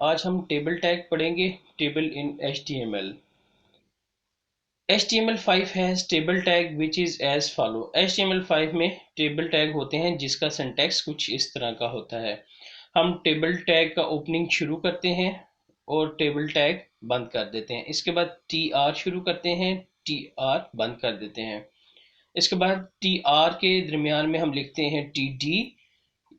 आज हम table tag पढ़ेंगे। Table in HTML। HTML5 has table tag which is as follow. HTML5 में table tag होते हैं जिसका सिंटैक्स कुछ इस तरह का होता है। हम टेबल टैग का ओपनिंग शुरू करते हैं और टेबल टैग बंद कर देते हैं। इसके बाद TR शुरू करते हैं, TR बंद कर देते हैं। इसके बाद TR के दरमियान में हम लिखते हैं TD,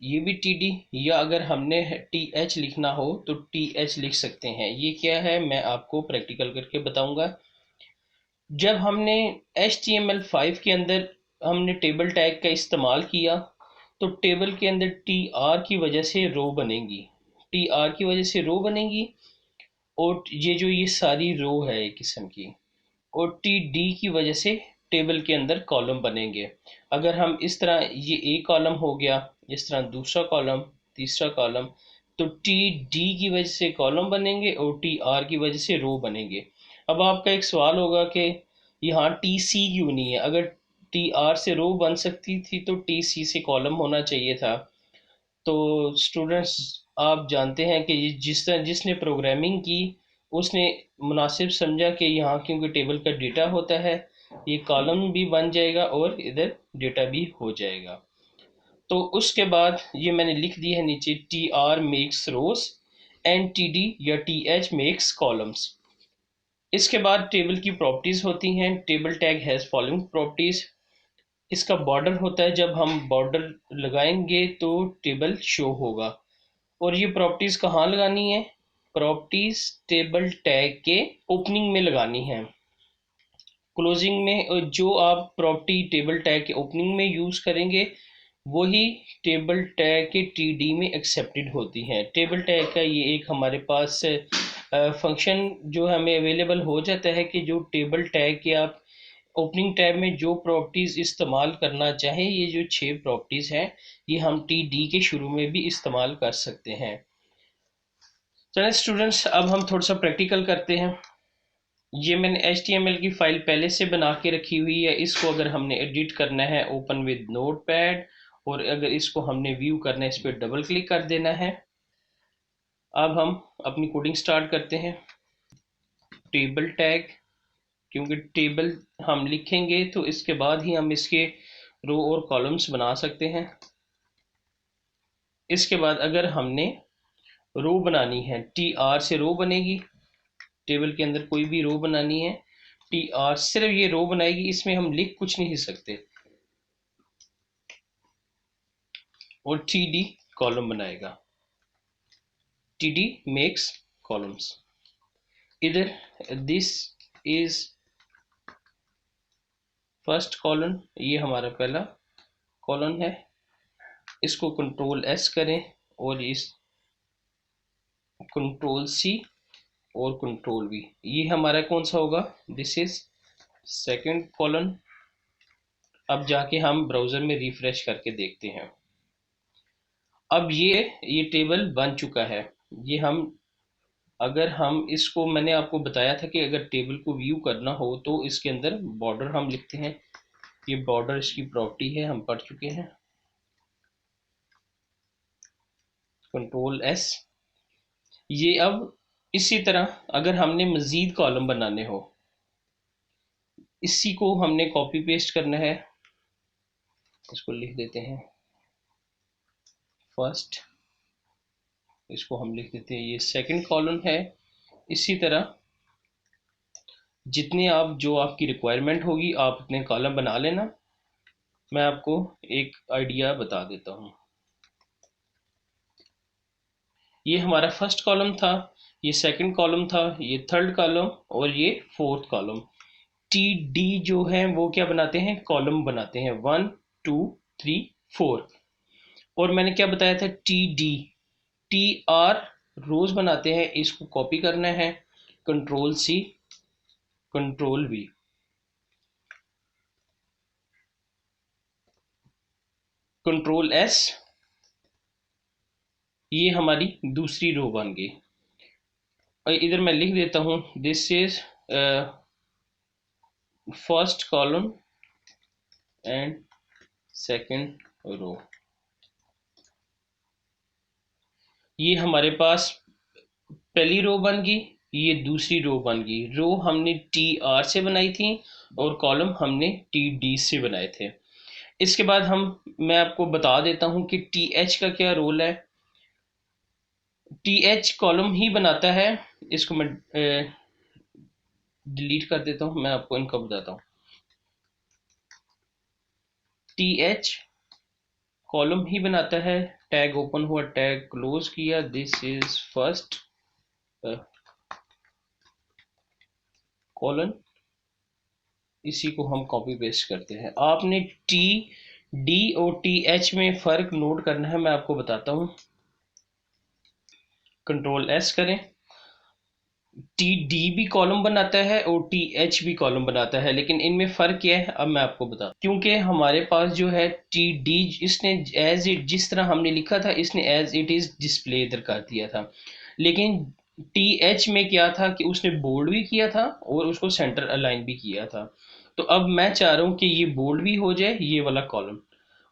ये भी TD, या अगर हमने TH लिखना हो तो TH लिख सकते हैं। ये क्या है मैं आपको प्रैक्टिकल करके बताऊंगा। जब हमने HTML5 के अंदर हमने टेबल टैग का इस्तेमाल किया तो टेबल के अंदर TR की वजह से रो बनेगी, TR की वजह से रो बनेगी, और ये सारी रो है एक किस्म की, और TD की वजह से टेबल के अंदर कॉलम बनेंगे। अगर हम इस तरह, ये एक कॉलम हो गया, इस तरह दूसरा कॉलम, तीसरा कॉलम, तो TD की वजह से कॉलम बनेंगे और TR की वजह से रो बनेंगे। अब आपका एक सवाल होगा कि यहाँ TC क्यों नहीं है? अगर TR से रो बन सकती थी तो TC से कॉलम होना चाहिए था। तो स्टूडेंट्स, आप जानते हैं कि जिसने प्रोग्रामिंग की उसने मुनासिब समझा कि यहाँ क्योंकि टेबल का डेटा होता है, ये कॉलम भी बन जाएगा और इधर डेटा भी हो जाएगा। तो उसके बाद ये मैंने लिख दिया है नीचे, TR makes rows and TD या TH मेक्स कॉलम्स। इसके बाद टेबल की प्रॉपर्टीज होती हैं। Table tag has following properties. इसका बॉर्डर होता है, जब हम बॉर्डर लगाएंगे तो टेबल शो होगा। और ये प्रॉपर्टीज कहाँ लगानी है? प्रॉपर्टीज टेबल टैग के ओपनिंग में लगानी है। क्लोजिंग में जो आप प्रॉपर्टी टेबल टैग के ओपनिंग में यूज करेंगे वही टेबल टैग के TD में एक्सेप्टेड होती हैं। टेबल टैग का ये एक हमारे पास फंक्शन जो हमें अवेलेबल हो जाता है कि जो टेबल टैग के आप ओपनिंग टैब में जो प्रॉपर्टीज इस्तेमाल करना चाहें, ये जो 6 प्रॉपर्टीज हैं ये हम TD के शुरू में भी इस्तेमाल कर सकते हैं। चलिए स्टूडेंट्स, अब हम थोड़ा सा प्रैक्टिकल करते हैं। ये मैंने HTML की फाइल पहले से बना के रखी हुई है। इसको अगर हमने एडिट करना है, ओपन विद नोटपैड, और अगर इसको हमने व्यू करना है, इस पर डबल क्लिक कर देना है। अब हम अपनी कोडिंग स्टार्ट करते हैं। टेबल टैग, क्योंकि टेबल हम लिखेंगे तो इसके बाद ही हम इसके रो और कॉलम्स बना सकते हैं। इसके बाद अगर हमने रो बनानी है, TR से रो बनेगी। टेबल के अंदर कोई भी रो बनानी है, TR सिर्फ ये रो बनाएगी, इसमें हम लिख कुछ नहीं सकते। और TD कॉलम बनाएगा, TD मेक्स कॉलम्स। इधर दिस इज फर्स्ट कॉलम, ये हमारा पहला कॉलम है। इसको कंट्रोल S करें और इस कंट्रोल C और कंट्रोल V, ये हमारा कौन सा होगा? This is second column. अब जाके हम ब्राउजर में रिफ्रेश करके देखते हैं। अब ये टेबल बन चुका है। ये हम, अगर हम इसको, मैंने आपको बताया था कि अगर टेबल को व्यू करना हो तो इसके अंदर बॉर्डर हम लिखते हैं। ये बॉर्डर इसकी प्रॉपर्टी है, हम पढ़ चुके हैं। Control S। ये अब इसी तरह अगर हमने मजीद कॉलम बनाने हो, इसी को हमने कॉपी पेस्ट करना है। इसको लिख देते हैं फर्स्ट, इसको हम लिख देते हैं ये सेकंड कॉलम है। इसी तरह जितने आप, जो आपकी रिक्वायरमेंट होगी आप अपने कॉलम बना लेना। मैं आपको एक आइडिया बता देता हूँ। ये हमारा फर्स्ट कॉलम था, ये सेकंड कॉलम था, ये थर्ड कॉलम और ये फोर्थ कॉलम। TD जो है वो क्या बनाते हैं? कॉलम बनाते हैं, 1 2 3 4। और मैंने क्या बताया था? TD, TR रोज बनाते हैं। इसको कॉपी करना है, control C control V। Control S, ये हमारी दूसरी रो बन गई। और इधर मैं लिख देता हूँ, this is first column and second row. ये हमारे पास पहली रो बन गई, ये दूसरी रो बन गई। रो हमने टी आर से बनाई थी और कॉलम हमने टी डी से बनाए थे। इसके बाद मैं आपको बता देता हूं कि टी एच का क्या रोल है। टी एच कॉलम ही बनाता है। इसको मैं डिलीट कर देता हूं, मैं आपको इनका बताता हूँ। टी एच कॉलम ही बनाता है। टैग ओपन हुआ, टैग क्लोज किया, दिस इज फर्स्ट कॉलन, इसी को हम कॉपी पेस्ट करते हैं। आपने टी डी और टी एच में फ़र्क नोट करना है, मैं आपको बताता हूँ। कंट्रोल एस करें। टी डी भी कॉलम बनाता है और टी एच भी कॉलम बनाता है, लेकिन इनमें फ़र्क क्या है अब मैं आपको बताता हूँ। क्योंकि हमारे पास जो है टी डी, इसने एज इट जिस तरह हमने लिखा था इसने एज इट इज़ डिस्प्ले इधर कर दिया था। लेकिन टी एच में क्या था कि उसने बोल्ड भी किया था और उसको सेंटर अलाइन भी किया था। तो अब मैं चाह रहा हूँ कि ये बोल्ड भी हो जाए ये वाला कॉलम,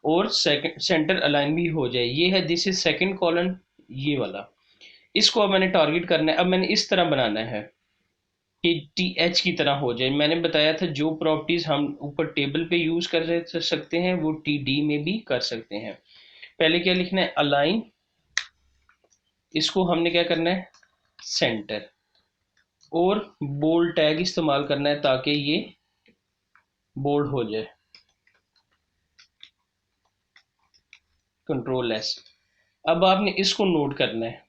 और सेंटर अलाइन भी हो जाए। ये है, दिस इज सेकंड कॉलम, ये वाला। इसको अब मैंने टारगेट करना है। अब मैंने इस तरह बनाना है कि टी एच की तरह हो जाए। मैंने बताया था जो प्रॉपर्टीज हम ऊपर टेबल पे यूज कर सकते हैं वो टी डी में भी कर सकते हैं। पहले क्या लिखना है, अलाइन। इसको हमने क्या करना है, सेंटर। और बोल्ड टैग इस्तेमाल करना है ताकि ये बोल्ड हो जाए। Control S. अब आपने इसको नोट करना है।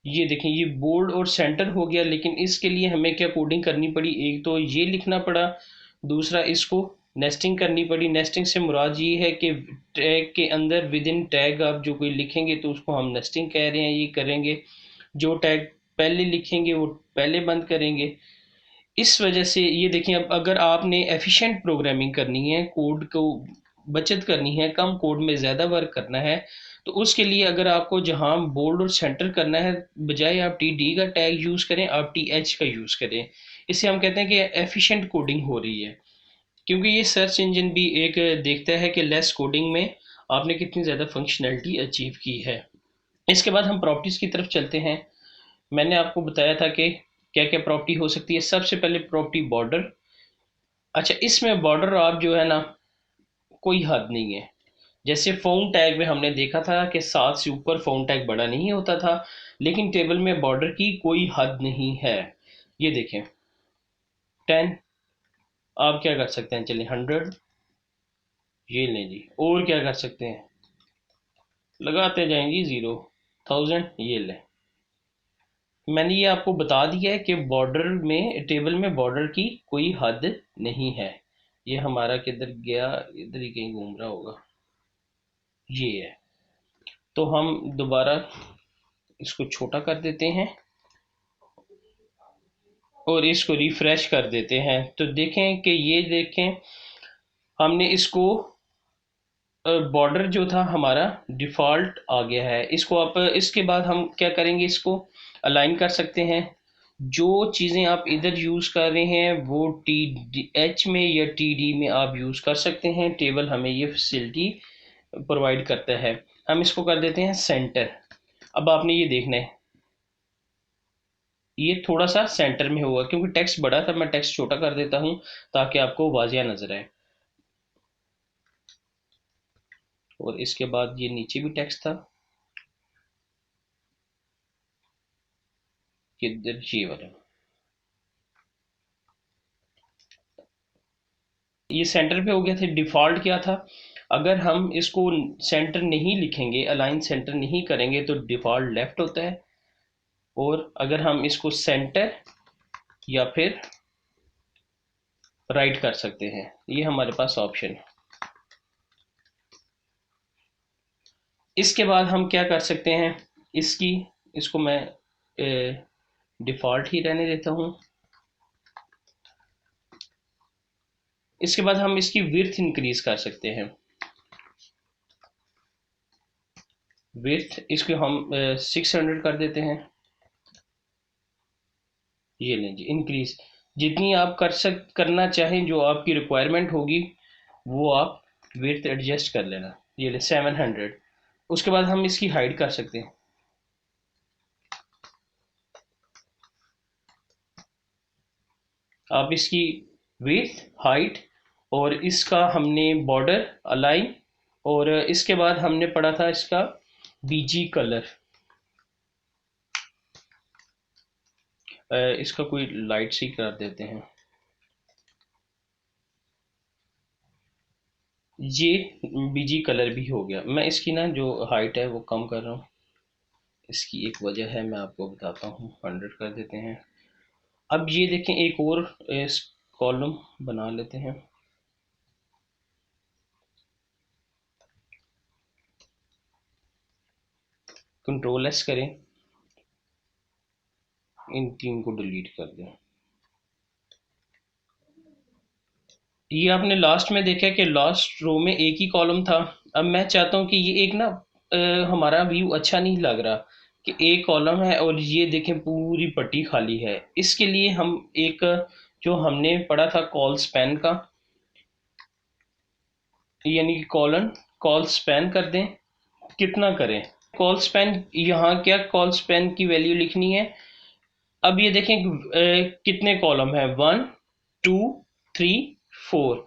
ये देखें, ये बोल्ड और सेंटर हो गया, लेकिन इसके लिए हमें क्या कोडिंग करनी पड़ी, एक तो ये लिखना पड़ा, दूसरा इसको नेस्टिंग करनी पड़ी। नेस्टिंग से मुराद ये है कि टैग के अंदर विद इन टैग आप जो कोई लिखेंगे तो उसको हम नेस्टिंग कह रहे हैं, ये करेंगे। जो टैग पहले लिखेंगे वो पहले बंद करेंगे। इस वजह से ये देखें, अब अगर आपने एफिशिएंट प्रोग्रामिंग करनी है, कोड को बचत करनी है, कम कोड में ज़्यादा वर्क करना है, तो उसके लिए अगर आपको जहां बोल्ड और सेंटर करना है, बजाय आप टी डी का टैग यूज़ करें आप टी एच का यूज़ करें। इससे हम कहते हैं कि एफिशिएंट कोडिंग हो रही है। क्योंकि ये सर्च इंजन भी एक देखता है कि लेस कोडिंग में आपने कितनी ज़्यादा फंक्शनैलिटी अचीव की है। इसके बाद हम प्रॉपर्टीज़ की तरफ चलते हैं। मैंने आपको बताया था कि क्या क्या प्रॉपर्टी हो सकती है। सबसे पहले प्रॉपर्टी बॉर्डर। अच्छा, इसमें बॉर्डर आप जो है ना, कोई हद नहीं है। जैसे फ़ॉन्ट टैग में हमने देखा था कि 7 से ऊपर फ़ॉन्ट टैग बड़ा नहीं होता था, लेकिन टेबल में बॉर्डर की कोई हद नहीं है। ये देखें, 10, आप क्या कर सकते हैं, चलिए 100, ये लें जी। और क्या कर सकते हैं, लगाते जाएंगी 0, 1000, ये लें। मैंने ये आपको बता दिया है कि बॉर्डर में, टेबल में बॉर्डर की कोई हद नहीं है। ये हमारा किधर गया, इधर ही कहीं घूम रहा होगा, ये है। तो हम दोबारा इसको छोटा कर देते हैं और इसको रिफ्रेश कर देते हैं, तो देखें कि ये देखें हमने इसको बॉर्डर जो था हमारा डिफ़ॉल्ट आ गया है। इसको आप, इसके बाद हम क्या करेंगे, इसको अलाइन कर सकते हैं। जो चीज़ें आप इधर यूज़ कर रहे हैं वो टी एच में या टी डी में आप यूज़ कर सकते हैं। टेबल हमें ये फैसिलिटी प्रोवाइड करता है। हम इसको कर देते हैं सेंटर। अब आपने ये देखना है, ये थोड़ा सा सेंटर में होगा क्योंकि टेक्स्ट बड़ा था, मैं टेक्स्ट छोटा कर देता हूँ ताकि आपको वाजिया नजर आए। और इसके बाद ये नीचे भी टेक्स्ट था, किधर, ये वाला। ये सेंटर पे हो गया था। डिफ़ॉल्ट क्या था, अगर हम इसको सेंटर नहीं लिखेंगे, अलाइन सेंटर नहीं करेंगे तो डिफ़ॉल्ट लेफ्ट होता है। और अगर हम इसको सेंटर या फिर राइट कर सकते हैं, ये हमारे पास ऑप्शन है। इसके बाद हम क्या कर सकते हैं, इसको मैं डिफ़ॉल्ट ही रहने देता हूँ। इसके बाद हम इसकी विड्थ इंक्रीज कर सकते हैं। विड्थ इसको हम 600 कर देते हैं। ये लें जी, इंक्रीज। जितनी आप करना चाहें, जो आपकी रिक्वायरमेंट होगी वो आप विड्थ एडजस्ट कर लेना। ये ले 700। उसके बाद हम इसकी हाइड कर सकते हैं। आप इसकी विड्थ, हाइट और इसका हमने बॉर्डर अलाइन, और इसके बाद हमने पढ़ा था इसका बीजी कलर। इसका कोई लाइट सी कर देते हैं। ये बीजी कलर भी हो गया। मैं इसकी ना जो हाइट है वो कम कर रहा हूँ। इसकी एक वजह है, मैं आपको बताता हूँ। 100 कर देते हैं। अब ये देखें, एक और इस कॉलम बना लेते हैं। कंट्रोल एस करें, इन तीन को डिलीट कर दें। ये आपने लास्ट में देखा कि लास्ट रो में एक ही कॉलम था। अब मैं चाहता हूँ कि ये एक ना हमारा व्यू अच्छा नहीं लग रहा कि एक कॉलम है और ये देखें पूरी पट्टी खाली है। इसके लिए हम एक जो हमने पढ़ा था कॉल स्पैन का, यानी कि कॉल स्पैन कर दें। कितना करें कॉल स्पैन? यहाँ क्या कॉल स्पैन की वैल्यू लिखनी है। अब ये देखें कितने कॉलम है, 1 2 3 4।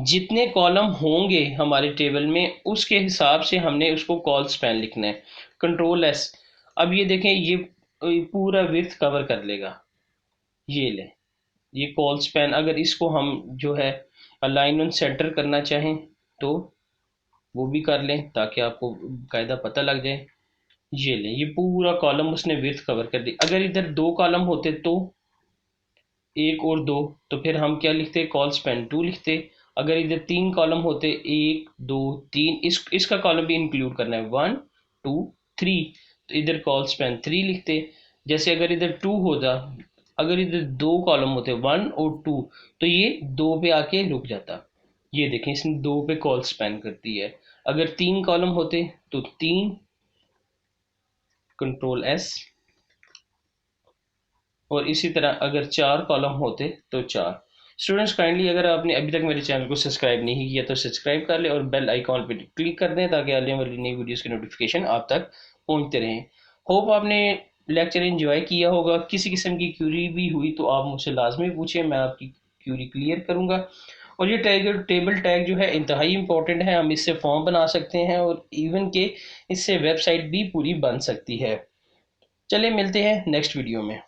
जितने कॉलम होंगे हमारे टेबल में उसके हिसाब से हमने उसको कॉल स्पैन लिखना है। Control S. अब ये देखें, ये पूरा विड्थ कवर कर लेगा। ये ले, ये कॉल स्पैन। अगर इसको हम जो है अलाइन ऑन सेंटर करना चाहें तो वो भी कर लें, ताकि आपको कायदा पता लग जाए। ये लें, ये पूरा कॉलम उसने विड्थ कवर कर दी। अगर इधर 2 कॉलम होते तो 1 और 2, तो फिर हम क्या लिखते, कॉल स्पैन 2 लिखते। अगर इधर 3 कॉलम होते, 1 2 3, इसका कॉलम भी इंक्लूड करना है, 1 2 3, तो इधर कॉल स्पैन 3 लिखते। जैसे अगर इधर 2 होता, अगर इधर 2 कॉलम होते 1 और 2, तो ये 2 पे आके रुक जाता। ये देखें, इसने 2 पे कॉल स्पैन कर दी है। अगर 3 कॉलम होते तो 3, कंट्रोल एस। और इसी तरह अगर 4 कॉलम होते तो 4। स्टूडेंट्स काइंडली अगर आपने अभी तक मेरे चैनल को सब्सक्राइब नहीं किया तो सब्सक्राइब कर लें और बेल आइकॉन पर क्लिक कर दें, ताकि आने वाली नई वीडियोस की नोटिफिकेशन आप तक पहुंचते रहें। होप आपने लेक्चर एंजॉय किया होगा। किसी किस्म की क्यूरी भी हुई तो आप मुझसे लाजमी पूछें, मैं आपकी क्यूरी क्लियर करूँगा। और ये टेबल टैग जो है इंतहाई इंपॉर्टेंट है। हम इससे फॉर्म बना सकते हैं और इवन के इससे वेबसाइट भी पूरी बन सकती है। चलिए मिलते हैं नेक्स्ट वीडियो में।